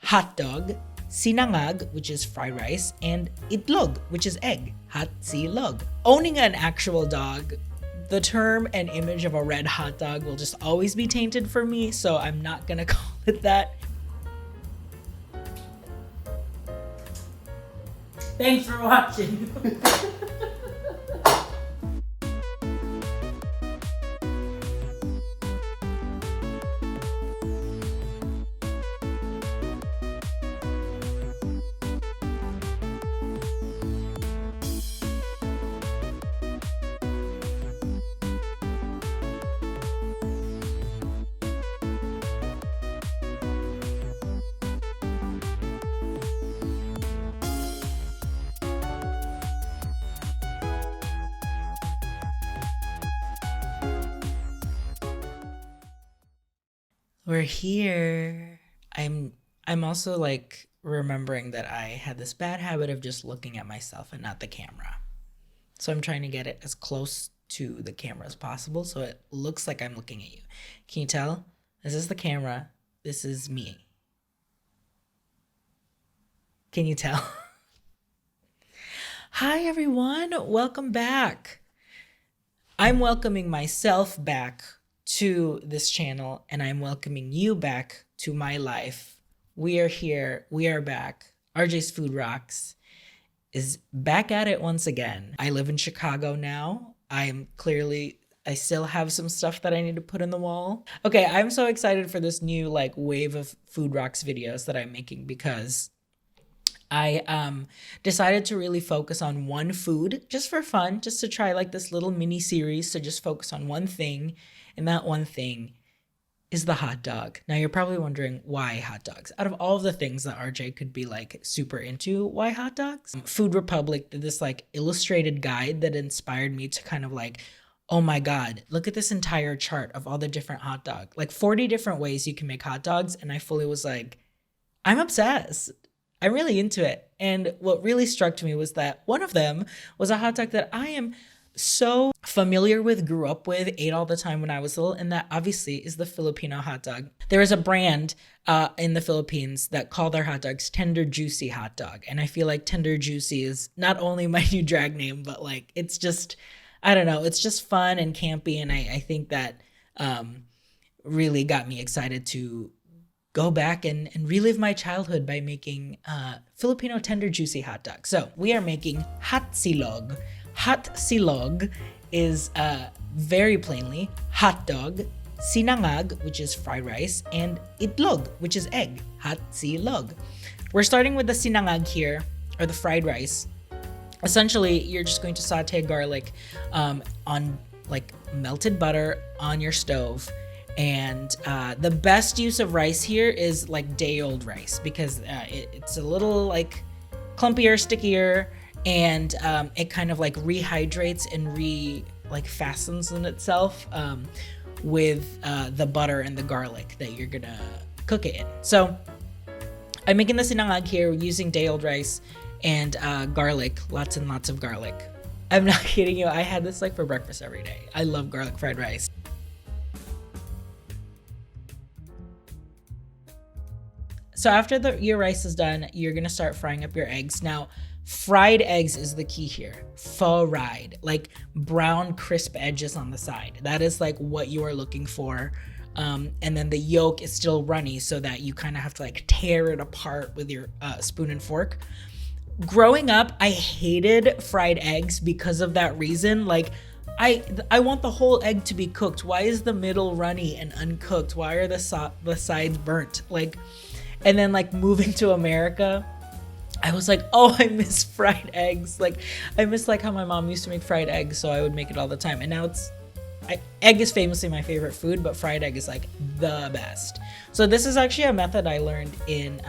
hot dog, sinangag, which is fried rice, and itlog, which is egg, hot silog. Owning an actual dog, the term and image of a red hot dog will just always be tainted for me, so I'm not gonna call it that. Thanks for watching. We're here. I'm also like remembering that I had this bad habit of just looking at myself and not the camera. So I'm trying to get it as close to the camera as possible so it looks like I'm looking at you. Can you tell? This is the camera. This is me. Can you tell? Hi everyone, welcome back. I'm welcoming myself back to this channel, and I'm welcoming you back to my life. We are here, we are back. RJ's Food Rocks is back at it once again. I live in Chicago now. I still have some stuff that I need to put in the wall. Okay, I'm so excited for this new like wave of Food Rocks videos that I'm making because I decided to really focus on one food just for fun, just to try like this little mini series to just focus on one thing. And that one thing is the hot dog. Now you're probably wondering why hot dogs? Out of all of the things that RJ could be like super into, why hot dogs? Food Republic did this like illustrated guide that inspired me to kind of like, oh my God, look at this entire chart of all the different hot dog, like 40 different ways you can make hot dogs. And I fully was like, I'm obsessed. I'm really into it. And what really struck me was that one of them was a hot dog that I am so familiar with, grew up with, ate all the time when I was little, and that obviously is the Filipino hot dog. There is a brand in the Philippines that call their hot dogs Tender Juicy Hot Dog, and I feel like Tender Juicy is not only my new drag name, but like it's just, I don't know, it's just fun and campy, and I think that really got me excited to go back and relive my childhood by making Filipino Tender Juicy Hot Dog. So we are making hot silog. Hot silog is very plainly hot dog, sinangag, which is fried rice, and itlog, which is egg. Hot silog. We're starting with the sinangag here, or the fried rice. Essentially, you're just going to saute garlic on like melted butter on your stove. And the best use of rice here is like day-old rice because it's a little like clumpier, stickier, and it kind of like rehydrates and fastens in itself with the butter and the garlic that you're gonna cook it in. So I'm making the sinangag here using day-old rice and garlic, lots and lots of garlic. I'm not kidding you, I had this like for breakfast every day. I love garlic fried rice. So after your rice is done, you're gonna start frying up your eggs. Now, fried eggs is the key here. Fried, like brown, crisp edges on the side. That is like what you are looking for. And then the yolk is still runny so that you kind of have to like tear it apart with your spoon and fork. Growing up, I hated fried eggs because of that reason. Like, I want the whole egg to be cooked. Why is the middle runny and uncooked? Why are the sides burnt? Like, and then like moving to America, I was like, oh, I miss fried eggs. Like, I miss like how my mom used to make fried eggs, so I would make it all the time. And now egg is famously my favorite food, but fried egg is like the best. So this is actually a method I learned in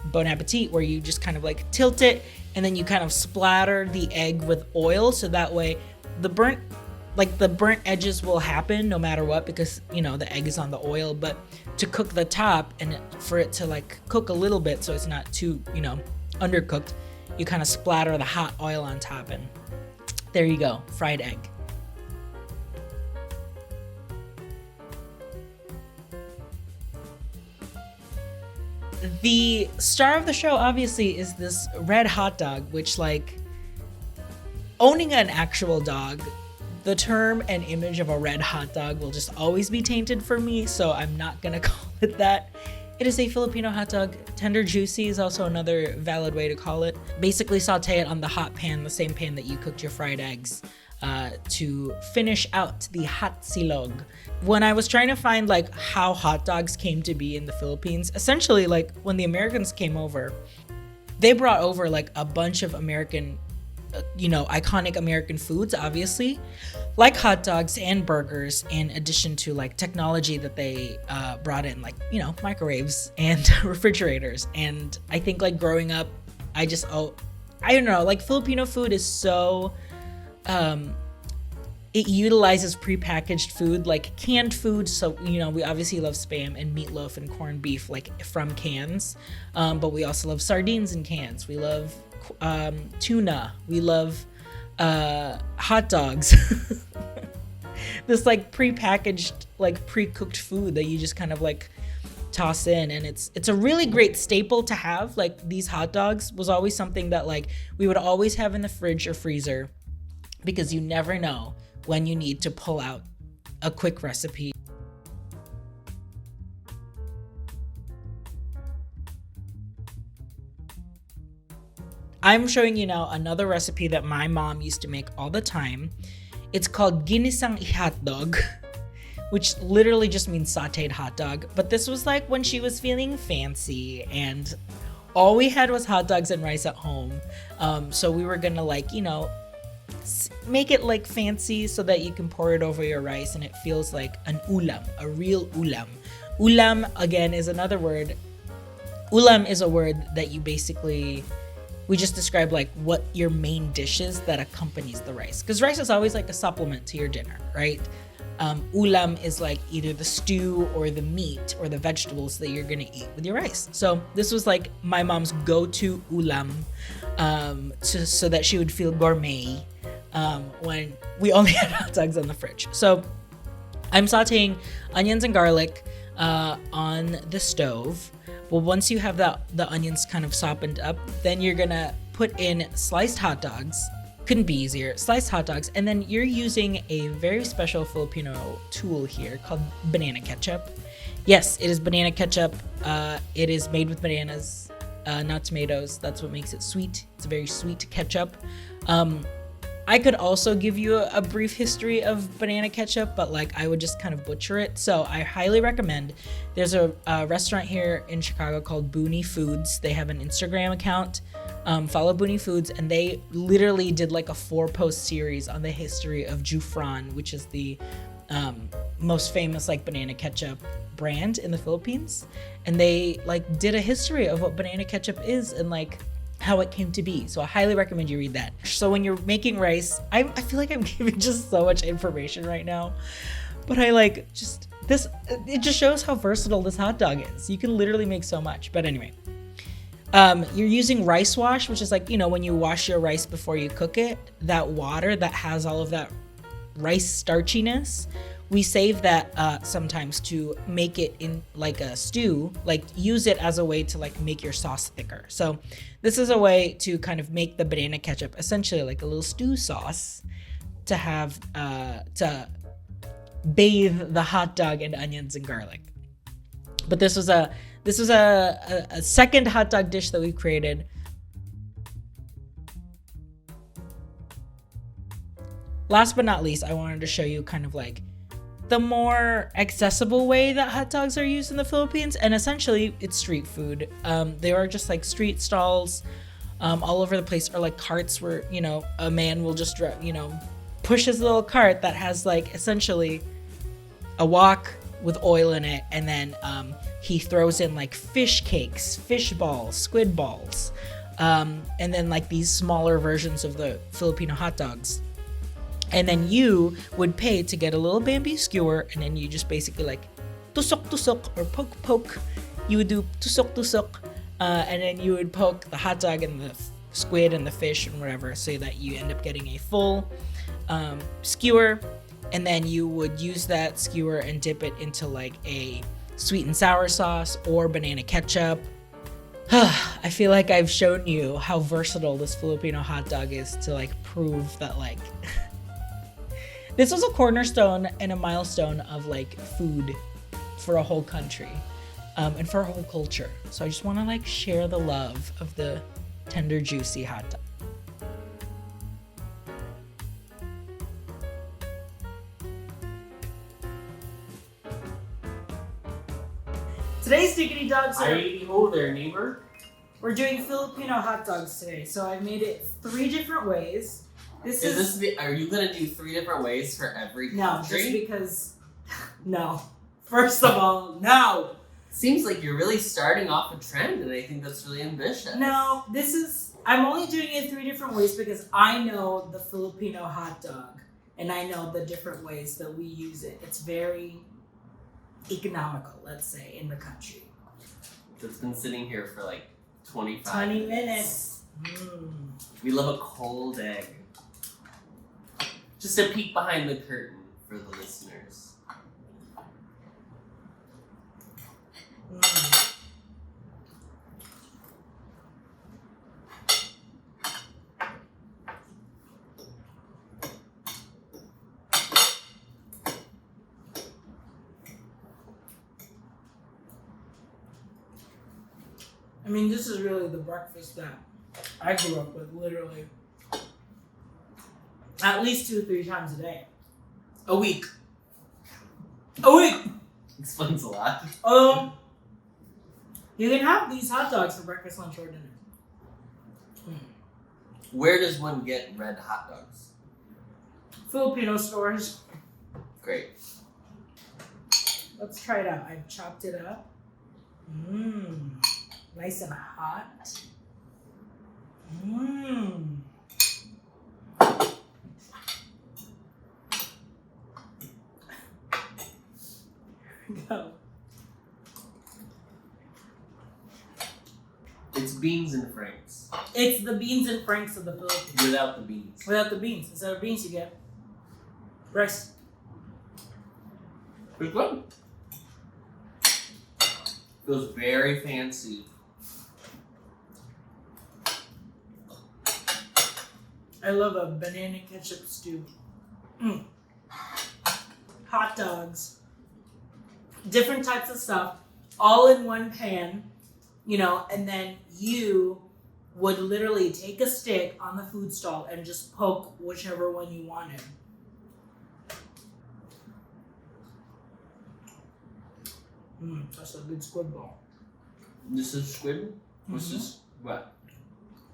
Bon Appetit, where you just kind of like tilt it and then you kind of splatter the egg with oil, so that way the burnt edges will happen no matter what, because you know the egg is on the oil. But to cook the top and for it to like cook a little bit so it's not too, you know, undercooked, you kind of splatter the hot oil on top, and there you go, fried egg. the star of the show obviously is this red hot dog, which, like, owning an actual dog, the term and image of a red hot dog will just always be tainted for me, so I'm not gonna call it that. It is a Filipino hot dog. Tender juicy is also another valid way to call it. Basically saute it on the hot pan, the same pan that you cooked your fried eggs, to finish out the hot silog. When I was trying to find like how hot dogs came to be in the Philippines, essentially like when the Americans came over, they brought over like a bunch of American, iconic American foods, obviously, like hot dogs and burgers, in addition to like technology that they brought in, like, microwaves and refrigerators. And I think like growing up, I don't know, like Filipino food is so, it utilizes prepackaged food, like canned food. So, we obviously love Spam and meatloaf and corned beef, like from cans. But we also love sardines in cans. We love tuna. We love hot dogs. This like prepackaged, like pre-cooked food that you just kind of like toss in, and it's a really great staple to have. Like these hot dogs was always something that like we would always have in the fridge or freezer, because you never know when you need to pull out a quick recipe. I'm showing you now another recipe that my mom used to make all the time. It's called ginisang hotdog, which literally just means sauteed hot dog. But this was like when she was feeling fancy and all we had was hot dogs and rice at home. So we were gonna like, make it like fancy so that you can pour it over your rice and it feels like an ulam, a real ulam. Ulam, again, is another word. Ulam is a word that we just describe like what your main dish is that accompanies the rice. Because rice is always like a supplement to your dinner, right? Ulam is like either the stew or the meat or the vegetables that you're gonna eat with your rice. So this was like my mom's go-to ulam, so that she would feel gourmet when we only had hot dogs on the fridge. So I'm sauteing onions and garlic on the stove. Well, once you have the onions kind of softened up, then you're gonna put in sliced hot dogs. Couldn't be easier. Sliced hot dogs. And then you're using a very special Filipino tool here called banana ketchup. Yes, it is banana ketchup. It is made with bananas, not tomatoes. That's what makes it sweet. It's a very sweet ketchup. I could also give you a brief history of banana ketchup, but like I would just kind of butcher it. So I highly recommend. There's a restaurant here in Chicago called Booney Foods. They have an Instagram account. Follow Booney Foods, and they literally did like a 4-post series on the history of Jufran, which is the most famous like banana ketchup brand in the Philippines. And they like did a history of what banana ketchup is and like how it came to be. So I highly recommend you read that. So when you're making rice, I feel like I'm giving just so much information right now, but I like just this, it just shows how versatile this hot dog is. You can literally make so much. But anyway, you're using rice wash, which is like, when you wash your rice before you cook it, that water that has all of that rice starchiness, we save that sometimes to make it in like a stew, like use it as a way to like make your sauce thicker. So this is a way to kind of make the banana ketchup essentially like a little stew sauce to have to bathe the hot dog in onions and garlic. But this was a second hot dog dish that we created. Last but not least, I wanted to show you kind of like the more accessible way that hot dogs are used in the Philippines, and essentially it's street food. They are just like street stalls all over the place, or like carts where a man will just push his little cart that has like essentially a wok with oil in it, and then he throws in like fish cakes, fish balls, squid balls, and then like these smaller versions of the Filipino hot dogs. And then you would pay to get a little bamboo skewer, and then you just basically like tusok or poke. You would do tusok, and then you would poke the hot dog and the squid and the fish and whatever, so that you end up getting a full skewer. And then you would use that skewer and dip it into like a sweet and sour sauce or banana ketchup, I feel like I've shown you how versatile this Filipino hot dog is to like prove that like this was a cornerstone and a milestone of like food for a whole country and for a whole culture. So I just want to like share the love of the tender, juicy hot dog. Today's Diggity Dogs are... Hello there, neighbor. We're doing Filipino hot dogs today. So I made it 3 different ways. Are you gonna do 3 different ways for every country? No, just because... No. First of all, no! Seems like you're really starting off a trend, and I think that's really ambitious. No, I'm only doing it 3 different ways because I know the Filipino hot dog. And I know the different ways that we use it. It's very economical, let's say, in the country. It's been sitting here for like 20 minutes. We love a cold egg. Just a peek behind the curtain for the listeners. I mean, this is really the breakfast that I grew up with, literally. At least 2-3 times a day. A week. Explains a lot. You can have these hot dogs for breakfast, lunch, or dinner. Where does one get red hot dogs? Filipino stores. Great. Let's try it out. I've chopped it up. Nice and hot. Go. It's beans and franks. It's the beans and franks of the Philippines. Without the beans. Without the beans. Instead of beans, you get rice. It's good. Feels very fancy. I love a banana ketchup stew. Hot dogs. Different types of stuff, all in one pan, and then you would literally take a stick on the food stall and just poke whichever one you wanted. That's a good squid ball. This is squid? This is what?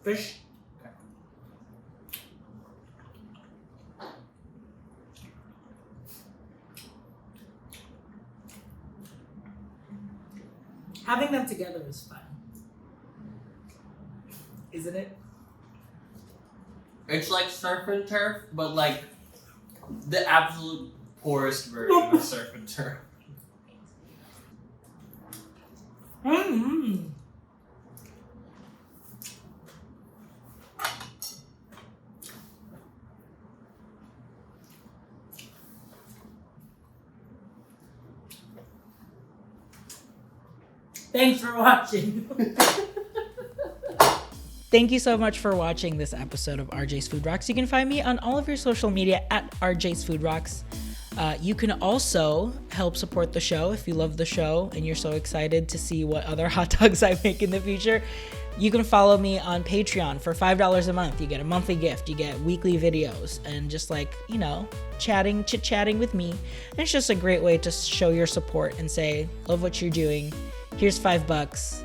Fish. Okay. Having them together is fun. Isn't it? It's like surf and turf, but like the absolute poorest version of surf and turf. Thanks for watching. Thank you so much for watching this episode of RJ's Food Rocks. You can find me on all of your social media at RJ's Food Rocks. You can also help support the show if you love the show and you're so excited to see what other hot dogs I make in the future. You can follow me on Patreon for $5 a month. You get a monthly gift, you get weekly videos, and just like, chit-chatting with me. And it's just a great way to show your support and say, love what you're doing. Here's $5.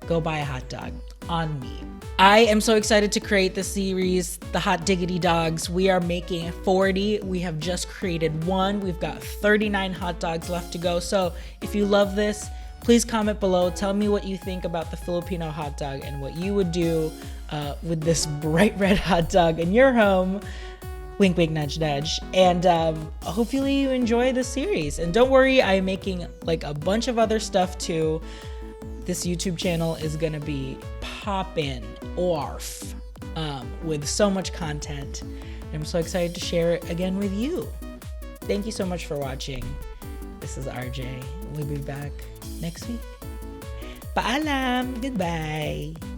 Go buy a hot dog on me. I am so excited to create this series, the Hot Diggity Dogs. We are making 40. We have just created 1. We've got 39 hot dogs left to go. So if you love this, please comment below. Tell me what you think about the Filipino hot dog and what you would do with this bright red hot dog in your home. Wink, wink, nudge, nudge. And hopefully you enjoy the series. And don't worry, I'm making like a bunch of other stuff too. This YouTube channel is gonna be poppin' orf with so much content. I'm so excited to share it again with you. Thank you so much for watching. This is RJ. We'll be back next week. Paalam! Goodbye!